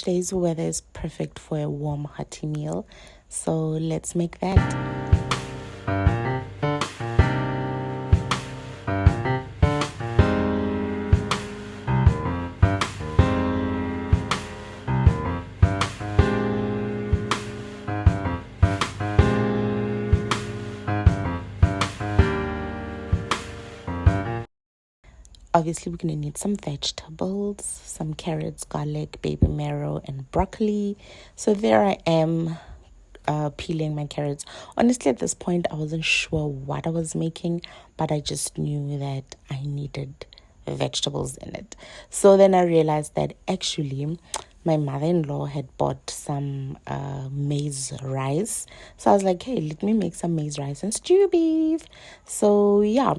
today's weather is perfect for a warm, hearty meal. So let's make that. Obviously, we're going to need some vegetables, some carrots, garlic, baby marrow, and broccoli. So there I am, peeling my carrots. Honestly, at this point, I wasn't sure what I was making, but I just knew that I needed vegetables in it. So then I realized that actually my mother-in-law had bought some maize rice. So I was like, hey, let me make some maize rice and stew beef. So yeah,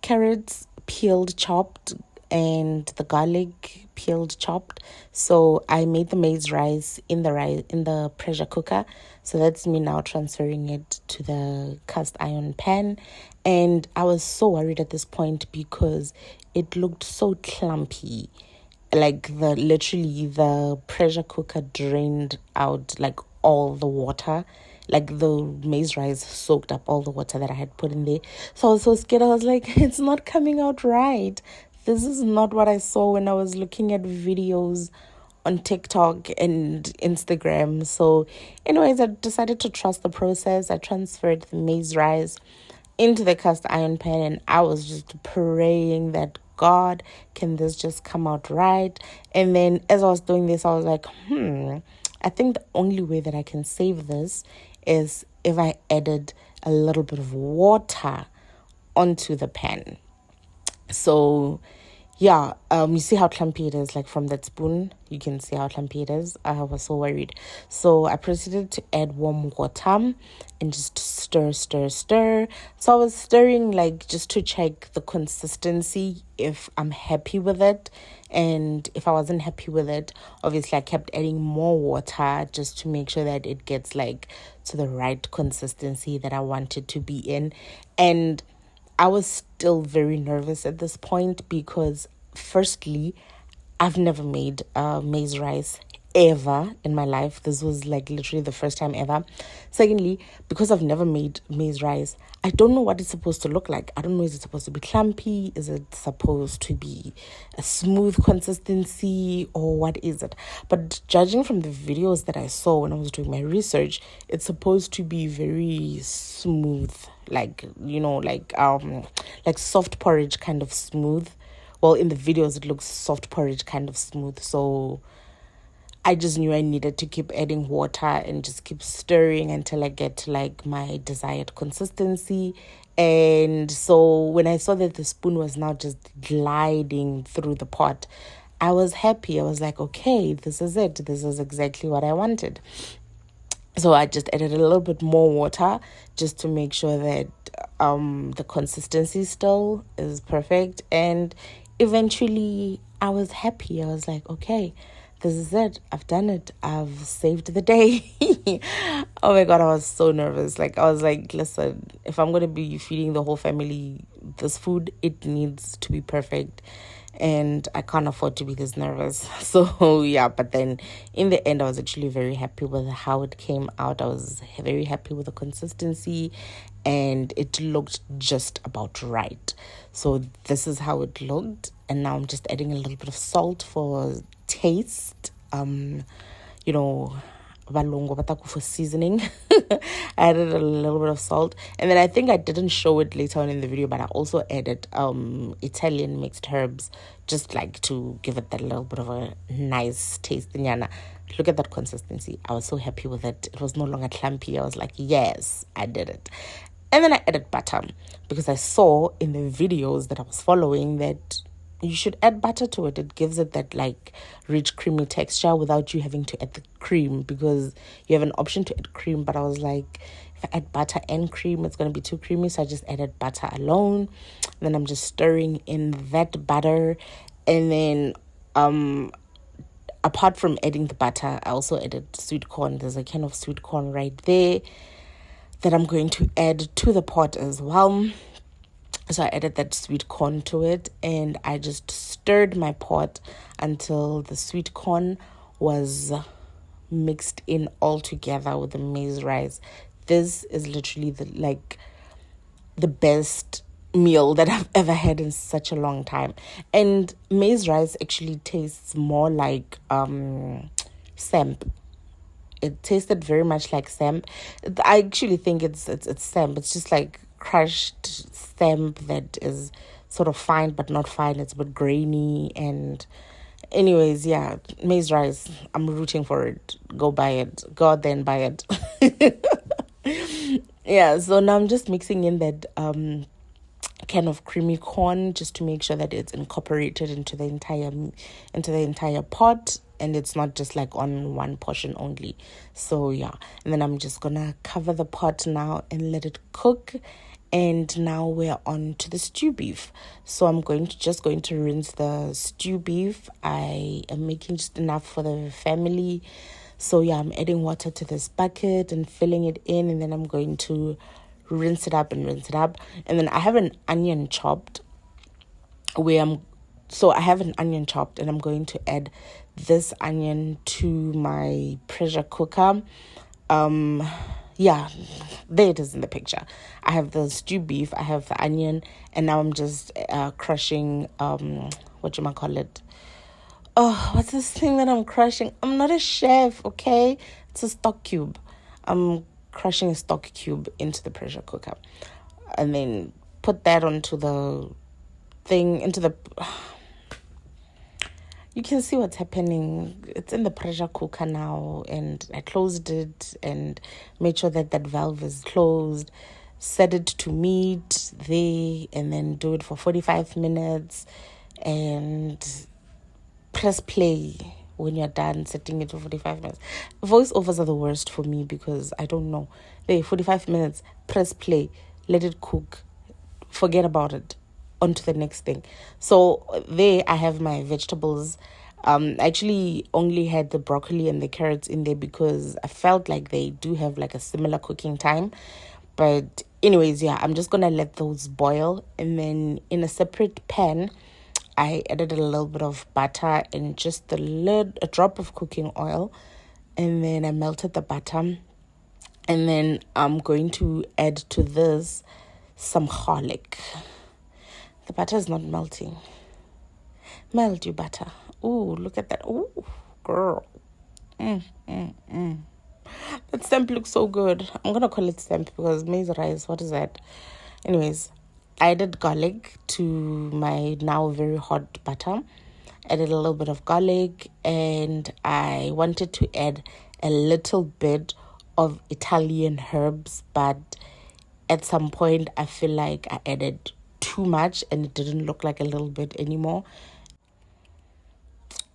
carrots peeled, chopped, and the garlic peeled, chopped. So I made the maize rice in the pressure cooker. So that's me now transferring it to the cast iron pan. And I was so worried at this point because it looked so clumpy. Like the pressure cooker drained out like all the water. Like the maize rice soaked up all the water that I had put in there. So I was so scared. I was like, it's not coming out right. This is not what I saw when I was looking at videos on TikTok and Instagram. So anyways, I decided to trust the process. I transferred the maize rice into the cast iron pan, and I was just praying that God, can this just come out right? And then as I was doing this, I was like, I think the only way that I can save this is if I added a little bit of water onto the pan. So yeah, you see how clumpy it is, like from that spoon, you can see how clumpy it is. I was so worried. So I proceeded to add warm water and just stir. So I was stirring like just to check the consistency, if I'm happy with it. And if I wasn't happy with it, obviously I kept adding more water just to make sure that it gets like to the right consistency that I want it to be in. And I was still very nervous at this point because, firstly, I've never made maize rice ever in my life. This was like literally the first time ever. Secondly, because I've never made maize rice, I don't know what it's supposed to look like. I don't know, is it supposed to be clumpy? Is it supposed to be a smooth consistency, or what is it? But judging from the videos that I saw when I was doing my research, it's supposed to be very smooth, like like soft porridge kind of smooth. Well, in the videos it looks soft porridge kind of smooth. So I just knew I needed to keep adding water and just keep stirring until I get to like my desired consistency. And so when I saw that the spoon was now just gliding through the pot, I was happy. I was like, okay, this is it. This is exactly what I wanted. So I just added a little bit more water just to make sure that the consistency still is perfect. And eventually I was happy. I was like, okay, this is it. I've done it. I've saved the day. Oh my God, I was so nervous. Like, I was like, listen, if I'm going to be feeding the whole family this food, it needs to be perfect. And I can't afford to be this nervous. So yeah, but then in the end, I was actually very happy with how it came out. I was very happy with the consistency, and it looked just about right. So this is how it looked. And now I'm just adding a little bit of salt for taste. Balongo bataku for seasoning. I added a little bit of salt, and then I think I didn't show it later on in the video, but I also added Italian mixed herbs, just like to give it that little bit of a nice taste. Look at that consistency. I was so happy with it. It was no longer clumpy. I was like, yes, I did it. And then I added butter because I saw in the videos that I was following that you should add butter to it. It gives it that like rich creamy texture without you having to add the cream, because you have an option to add cream. But I was like, if I add butter and cream, it's going to be too creamy. So I just added butter alone. Then I'm just stirring in that butter. And then apart from adding the butter, I also added sweet corn. There's a can of sweet corn right there that I'm going to add to the pot as well. So I added that sweet corn to it, and I just stirred my pot until the sweet corn was mixed in all together with the maize rice. This is literally the best meal that I've ever had in such a long time. And maize rice actually tastes more like samp. It tasted very much like samp. I actually think it's samp. It's just like crushed samp that is sort of fine but not fine. It's a bit grainy. And anyways, yeah, maize rice. I'm rooting for it. Go buy it. Go out there and buy it. Yeah, so now I'm just mixing in that can of creamy corn just to make sure that it's incorporated into the entire pot, and it's not just like on one portion only. So yeah, and then I'm just gonna cover the pot now and let it cook. And now we're on to the stew beef. So I'm going to rinse the stew beef. I am making just enough for the family. So yeah, I'm adding water to this bucket and filling it in, and then I'm going to rinse it up. And then I have an onion chopped and I'm going to add this onion to my pressure cooker. Yeah, there it is in the picture. I have the stew beef, I have the onion, and now I'm just crushing whatchamacallit. Oh, what's this thing that I'm crushing? I'm not a chef, okay? It's a stock cube. I'm crushing a stock cube into the pressure cooker. And then put that onto the thing, you can see what's happening. It's in the pressure cooker now, and I closed it and made sure that valve is closed. Set it to meat there, and then do it for 45 minutes and press play when you're done setting it for 45 minutes. Voiceovers are the worst for me because I don't know. 45 minutes, press play, let it cook, forget about it, on to the next thing. So there I have my vegetables. I actually only had the broccoli and the carrots in there because I felt like they do have like a similar cooking time. But anyways, yeah, I'm just gonna let those boil, and then in a separate pan I added a little bit of butter and just a drop of cooking oil, and then I melted the butter, and then I'm going to add to this some garlic. The butter is not melting. Melt your butter. Ooh, look at that. Ooh, girl. That stamp looks so good. I'm going to call it stamp because maize rice, what is that? Anyways, I added garlic to my now very hot butter. Added a little bit of garlic, and I wanted to add a little bit of Italian herbs, but at some point I feel like I added too much and it didn't look like a little bit anymore.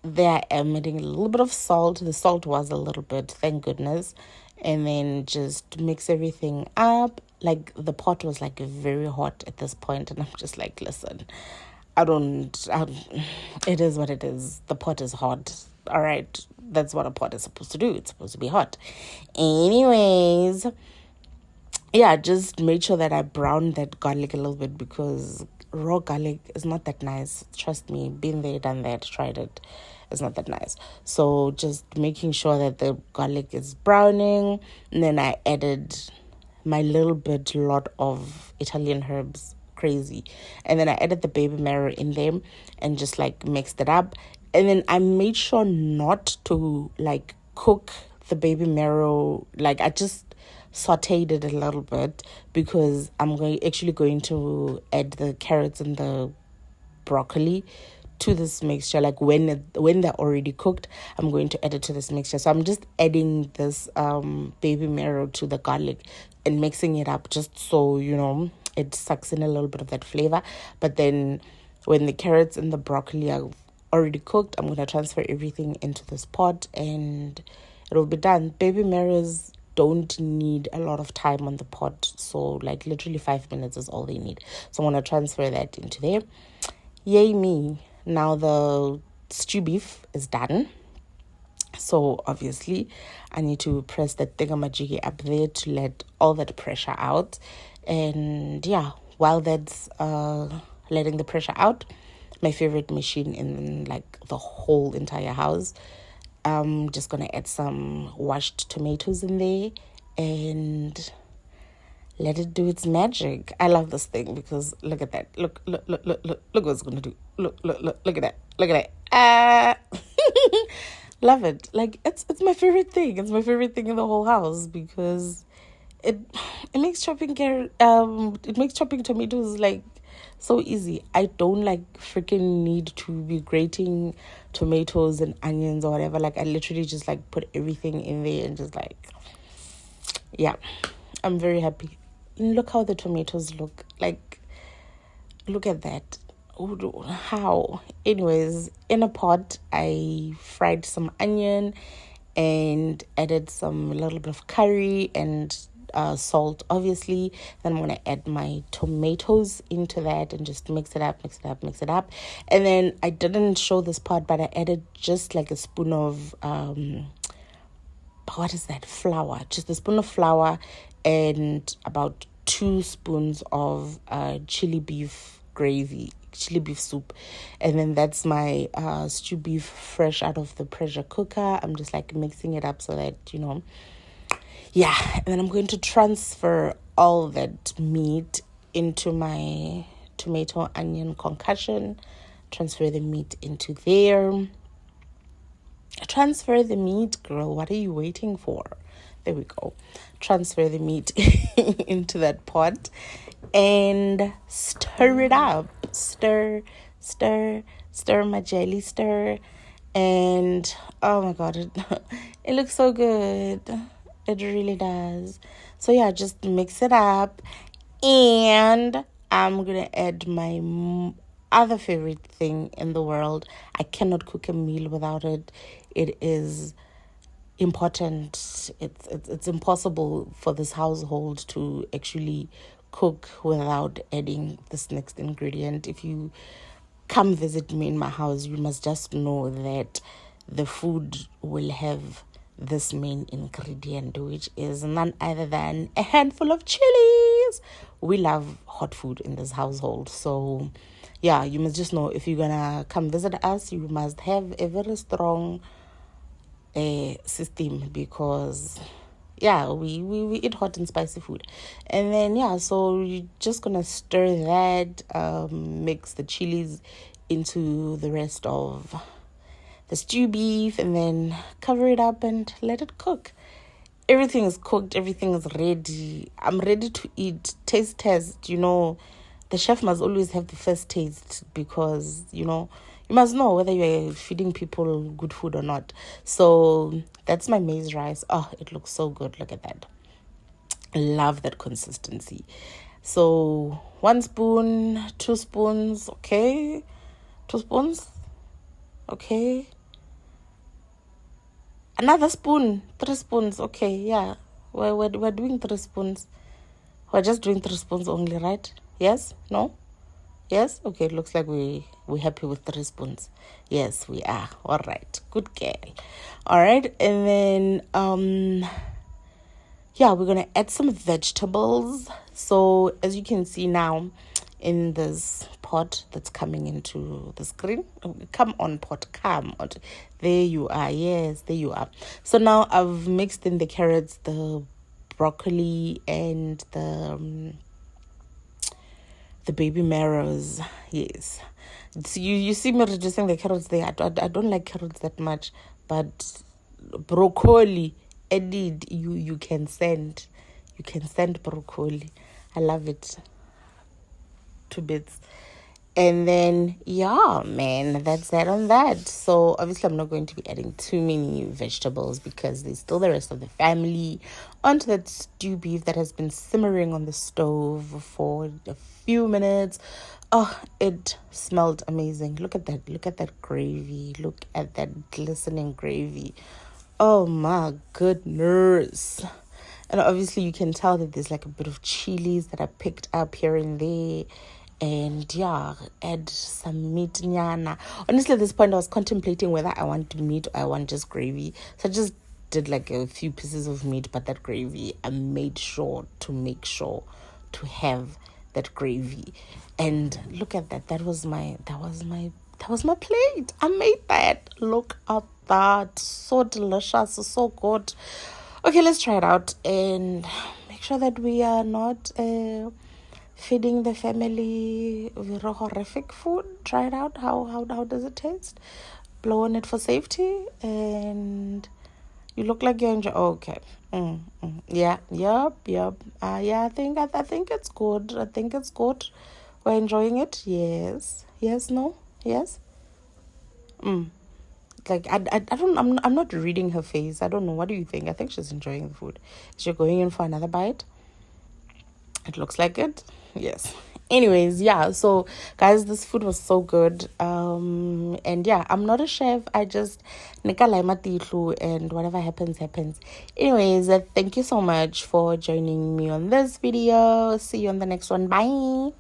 There I am adding a little bit of salt. The salt was a little bit, thank goodness. And then just mix everything up. Like the pot was like very hot at this point, and I'm just like, listen, it is what it is. The pot is hot. All right, that's what a pot is supposed to do. It's supposed to be hot. Anyways, yeah, just made sure that I browned that garlic a little bit because raw garlic is not that nice. Trust me, been there, done that, tried it. It's not that nice. So just making sure that the garlic is browning. And then I added my lot of Italian herbs, crazy. And then I added the baby marrow in them and just like mixed it up. And then I made sure not to like cook the baby marrow. Like I just sauteed it a little bit because I'm going to add the carrots and the broccoli to this mixture. Like when they're already cooked, I'm going to add it to this mixture. So I'm just adding this baby marrow to the garlic and mixing it up just so it sucks in a little bit of that flavor. But then when the carrots and the broccoli are already cooked, I'm going to transfer everything into this pot and it'll be done. Baby marrows don't need a lot of time on the pot, so like literally 5 minutes is all they need. So I'm going to transfer that into there. Yay me. Now the stew beef is done. So obviously I need to press that thingamajiggy up there to let all that pressure out. And yeah, while that's letting the pressure out, my favorite machine in like the whole entire house, I'm just gonna add some washed tomatoes in there and let it do its magic. I love this thing because look at that. Look what it's gonna do. Look at that. Look at that. Love it. Like it's my favorite thing. It's my favorite thing in the whole house because it makes chopping it makes chopping tomatoes like so easy. I don't like freaking need to be grating tomatoes and onions or whatever. Like I literally just like put everything in there and just like, yeah, I'm very happy. Look how the tomatoes look. Like, look at that. How? Anyways, in a pot, I fried some onion and added some little bit of curry and salt, obviously. Then I'm gonna add my tomatoes into that and just mix it up. And then I didn't show this part, but I added just like a spoon of what is that? Flour. Just a spoon of flour and about 2 spoons of chili beef soup. And then that's my stew beef fresh out of the pressure cooker. I'm just like mixing it up so that, yeah. And then I'm going to transfer all that meat into my tomato onion concoction. Transfer the meat into there. Transfer the meat, girl. What are you waiting for? There we go. Transfer the meat into that pot and stir it up. Stir, my jelly, stir. And oh my God, it looks so good. It really does. So yeah, just mix it up. And I'm going to add my other favorite thing in the world. I cannot cook a meal without it. It is important. It's impossible for this household to actually cook without adding this next ingredient. If you come visit me in my house, you must just know that the food will have this main ingredient, which is none other than a handful of chilies. We love hot food in this household, so yeah, you must just know if you're gonna come visit us, you must have a very strong system because yeah, we eat hot and spicy food. And then yeah, so you're just gonna stir that, mix the chilies into the rest of the stew beef, and then cover it up and let it cook. Everything is cooked, everything is ready. I'm ready to eat. Taste test, the chef must always have the first taste because you must know whether you're feeding people good food or not. So that's my maize rice. Oh, it looks so good. Look at that. I love that consistency. So 1 spoon, 2 spoons, okay. 2 spoons, okay. Another spoon, 3 spoons, okay, yeah. We're doing 3 spoons. We're just doing 3 spoons only, right? Yes? No? Yes? Okay, it looks like we're happy with 3 spoons. Yes, we are. All right. Good girl. All right. And then, yeah, we're going to add some vegetables. So as you can see now in this pot that's coming into the screen. Come on, pot. Come on. There you are. Yes, there you are. So now I've mixed in the carrots, the broccoli, and the baby marrows. Yes, so you see me reducing the carrots there. I don't like carrots that much, but broccoli added, you can send broccoli. I love it to bits. And then yeah, man, that's that on that. So obviously I'm not going to be adding too many vegetables because there's still the rest of the family onto that stew beef that has been simmering on the stove for a few minutes. Oh, it smelled amazing. Look at that gravy. Look at that glistening gravy. Oh my goodness. And obviously you can tell that there's like a bit of chilies that I picked up here and there. And yeah, add some meat nyana. Honestly, at this point I was contemplating whether I want meat or I want just gravy. So I just did like a few pieces of meat, but that gravy, I made sure to have that gravy. And look at that. That was my that was my plate. I made that. Look at that. So delicious. So good. Okay, let's try it out and make sure that we are not feeding the family very horrific food. Try it out. How does it taste? Blow on it for safety. And you look like you're enjoying. Okay. Yeah. Yep. Yeah. I think it's good. I think it's good. We're enjoying it. Yes. Yes. No. Yes. Like I don't. I'm not reading her face. I don't know. What do you think? I think she's enjoying the food. Is she going in for another bite? It looks like it. Yes. Anyways, yeah. So, guys, this food was so good. And yeah, I'm not a chef. I just nikalai matitlu, and whatever happens, happens. Anyways, thank you so much for joining me on this video. See you on the next one. Bye.